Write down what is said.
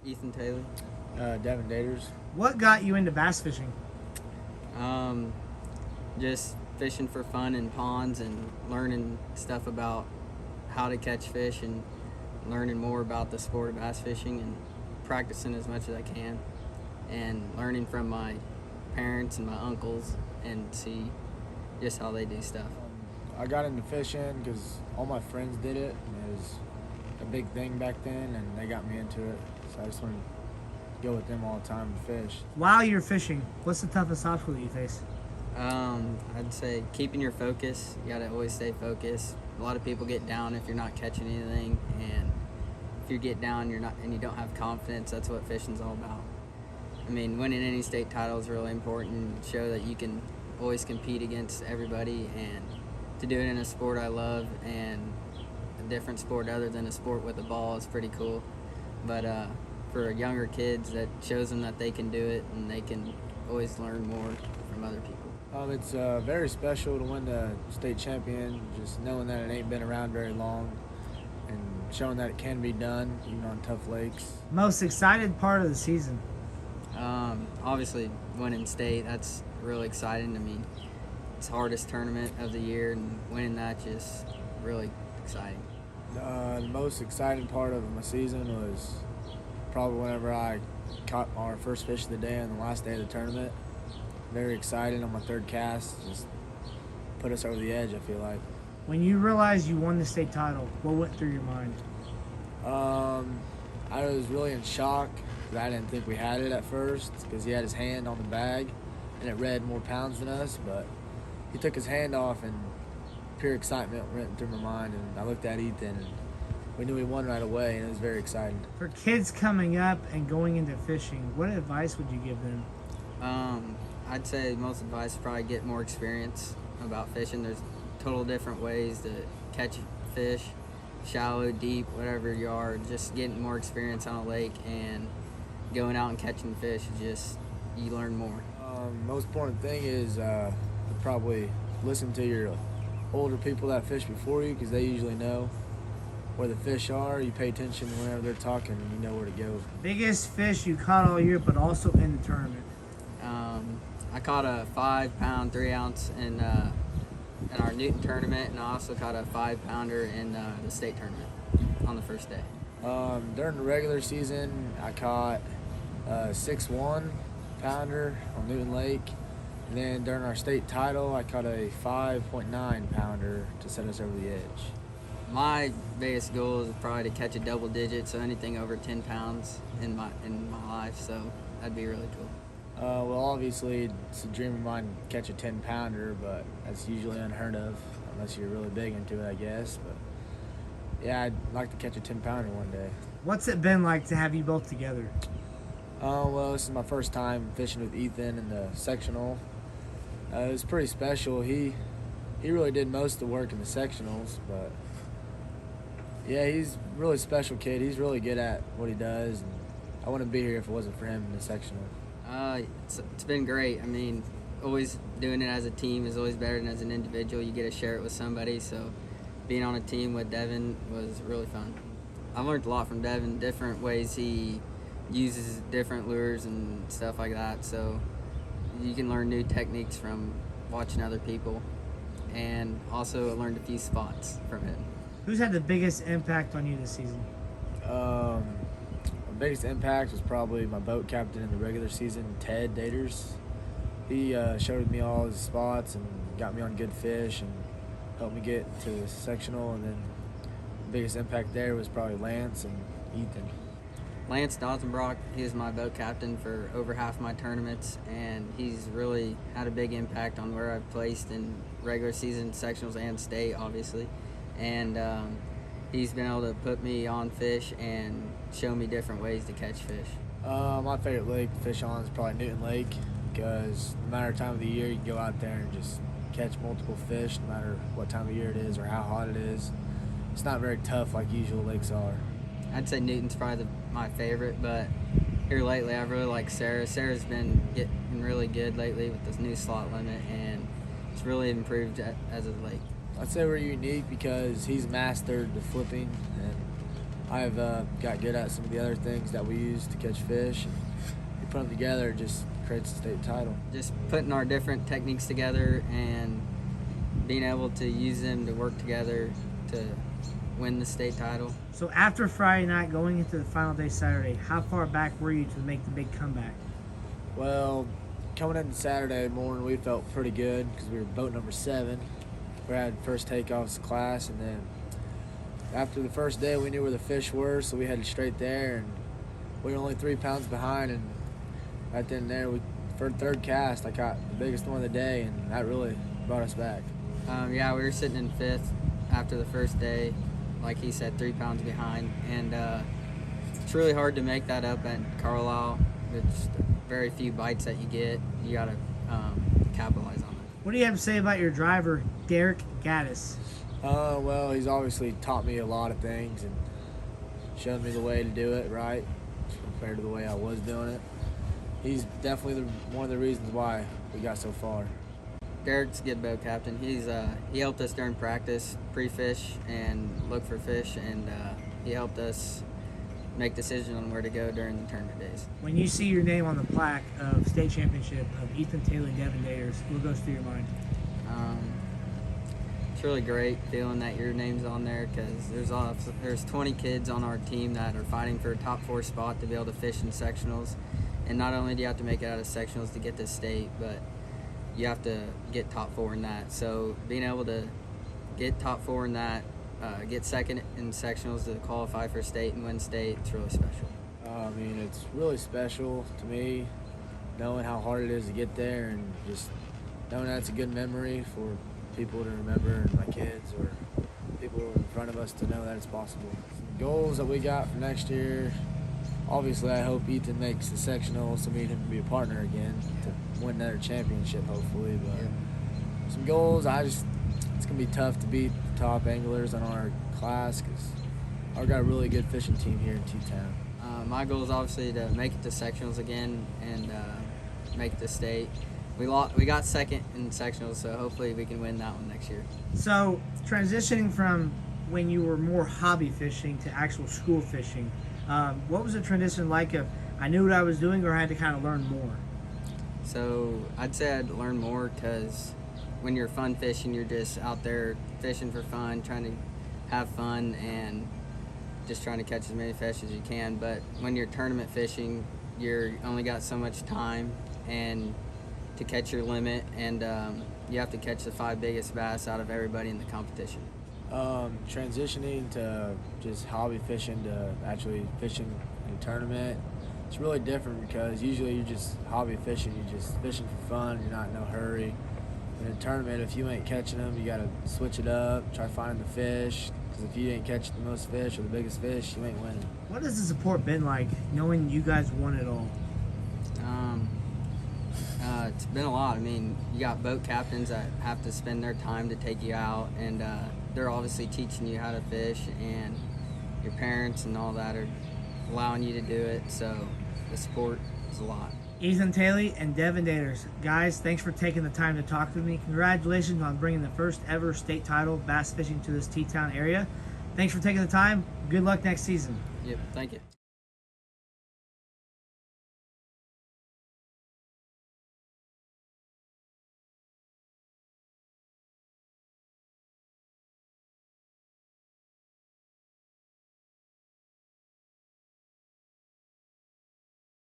Ethan Taylor. Devin Deters. What got you into bass fishing? Um, just fishing for fun in ponds and learning stuff about how to catch fish and learning more about the sport of bass fishing and practicing as much as I can and learning from my parents and my uncles and see just how they do stuff. I got into fishing because all my friends did it, and it was a big thing back then, and they got me into it. So I just wanted to go with them all the time to fish. While you're fishing, what's the toughest obstacle that you face? I'd say keeping your focus. You gotta always stay focused. A lot of people get down if you're not catching anything, and if you get down, you're not, and you don't have confidence. That's what fishing's all about. I mean, winning any state title is really important. Show that you can always compete against everybody, and to do it in a sport I love and a different sport other than a sport with a ball is pretty cool. But for younger kids, that shows them that they can do it and they can always learn more from other people. It's very special to win the state champion, just knowing that it ain't been around very long and showing that it can be done even on tough lakes. Most excited part of the season? Obviously, winning state, that's really exciting to me. It's the hardest tournament of the year, and winning that just really exciting. The most exciting part of my season was probably whenever I caught our first fish of the day on the last day of the tournament. Very excited on my third cast, just put us over the edge, I feel like. When you realized you won the state title, what went through your mind? I was really in shock because I didn't think we had it at first because he had his hand on the bag and it read more pounds than us, but he took his hand off and pure excitement went through my mind, and I looked at Ethan and we knew we won right away, and it was very exciting. For kids coming up and going into fishing, what advice would you give them? I'd say most advice is probably get more experience about fishing. There's total different ways to catch fish, shallow, deep, whatever you are. Just getting more experience on a lake and going out and catching fish, just you learn more. Most important thing is probably listen to your older people that fish before you because they usually know where the fish are. You pay attention whenever they're talking and you know where to go. Biggest fish you caught all year, but also in the tournament? I caught a 5-pound, 3-ounce in our Newton tournament, and I also caught a 5-pounder in the state tournament on the first day. During the regular season, I caught a 6-1-pounder on Newton Lake. And then during our state title, I caught a 5.9-pounder to set us over the edge. My biggest goal is probably to catch a double digit, so anything over 10 pounds in my life, so that'd be really cool. Well, obviously, it's a dream of mine to catch a 10-pounder, but that's usually unheard of, unless you're really big into it, I guess. But yeah, I'd like to catch a 10-pounder one day. What's it been like to have you both together? Well, this is my first time fishing with Ethan in the sectional. It was pretty special. He really did most of the work in the sectionals, but yeah, he's a really special kid. He's really good at what he does, and I wouldn't be here if it wasn't for him in the sectional. It's been great. I mean, always doing it as a team is always better than as an individual. You get to share it with somebody, so being on a team with Devin was really fun. I've learned a lot from Devin, different ways he uses different lures and stuff like that, so you can learn new techniques from watching other people, and also learned a few spots from him. Who's had the biggest impact on you this season? My biggest impact was probably my boat captain in the regular season, Ted Deters. He showed me all his spots and got me on good fish and helped me get to the sectional, and then the biggest impact there was probably Lance and Ethan. Lance Dotzenbrock, he was my boat captain for over half my tournaments, and he's really had a big impact on where I've placed in regular season, sectionals, and state, obviously. And he's been able to put me on fish and show me different ways to catch fish. My favorite lake to fish on is probably Newton Lake because no matter time of the year, you can go out there and just catch multiple fish, no matter what time of year it is or how hot it is. It's not very tough like usual lakes are. I'd say Newton's probably my favorite, but here lately I really like Sarah. Sarah's been getting really good lately with this new slot limit, and it's really improved as a lake. I'd say we're unique because he's mastered the flipping, and I've got good at some of the other things that we use to catch fish. And we put them together, it just creates a state title. Just putting our different techniques together and being able to use them to work together to win the state title. So after Friday night, going into the final day Saturday, how far back were you to make the big comeback? Well, coming into Saturday morning, we felt pretty good because we were boat number 7. We had first takeoffs class, and then after the first day, we knew where the fish were, so we headed straight there, and we were only 3 pounds behind, and right then and there, for the third cast, I caught the biggest one of the day, and that really brought us back. Yeah, we were sitting in 5th after the first day, like he said, 3 pounds behind, and it's really hard to make that up at Carlisle. There's very few bites that you get. You got to capitalize on it. What do you have to say about your driver, Derek Gaddis? Well, he's obviously taught me a lot of things and showed me the way to do it right compared to the way I was doing it. He's definitely one of the reasons why we got so far. Derek's a good boat captain. He helped us during practice, pre-fish, and look for fish, and he helped us make decisions on where to go during the tournament days. When you see your name on the plaque of state championship of Ethan, Thoele, and Devin Deters, what goes through your mind? It's really great feeling that your name's on there because there's 20 kids on our team that are fighting for a top 4 spot to be able to fish in sectionals. And not only do you have to make it out of sectionals to get to state, but you have to get top 4 in that. So being able to get top 4 in that, get second in sectionals to qualify for state and win state, it's really special. I mean, it's really special to me, knowing how hard it is to get there, and just knowing that it's a good memory for people to remember, and my kids or people in front of us to know that it's possible. Some goals that we got for next year, obviously I hope Ethan makes the sectionals so me and him can be a partner again to win another championship hopefully. But some goals, it's going to be tough to beat the top anglers on our class because I've got a really good fishing team here in T-Town. My goal is obviously to make it to sectionals again and make it to state. We got second in sectionals, so hopefully we can win that one next year. So transitioning from when you were more hobby fishing to actual school fishing, what was the transition like of I knew what I was doing or I had to kind of learn more? So I'd say I'd learn more because when you're fun fishing, you're just out there fishing for fun, trying to have fun and just trying to catch as many fish as you can. But when you're tournament fishing, you're only got so much time and to catch your limit, and you have to catch the 5 biggest bass out of everybody in the competition. Transitioning to just hobby fishing to actually fishing in a tournament, it's really different because usually you're just hobby fishing, you're just fishing for fun, you're not in no hurry. In a tournament, if you ain't catching them, you gotta switch it up, try finding the fish, because if you ain't catching the most fish or the biggest fish, you ain't winning. What has the support been like knowing you guys won it all? It's been a lot. I mean, you got boat captains that have to spend their time to take you out, and they're obviously teaching you how to fish, and your parents and all that are allowing you to do it, so the support is a lot. Ethan, Thoele, and Devin Deters. Guys, thanks for taking the time to talk with me. Congratulations on bringing the first ever state title bass fishing to this T-Town area. Thanks for taking the time. Good luck next season. Yep, thank you.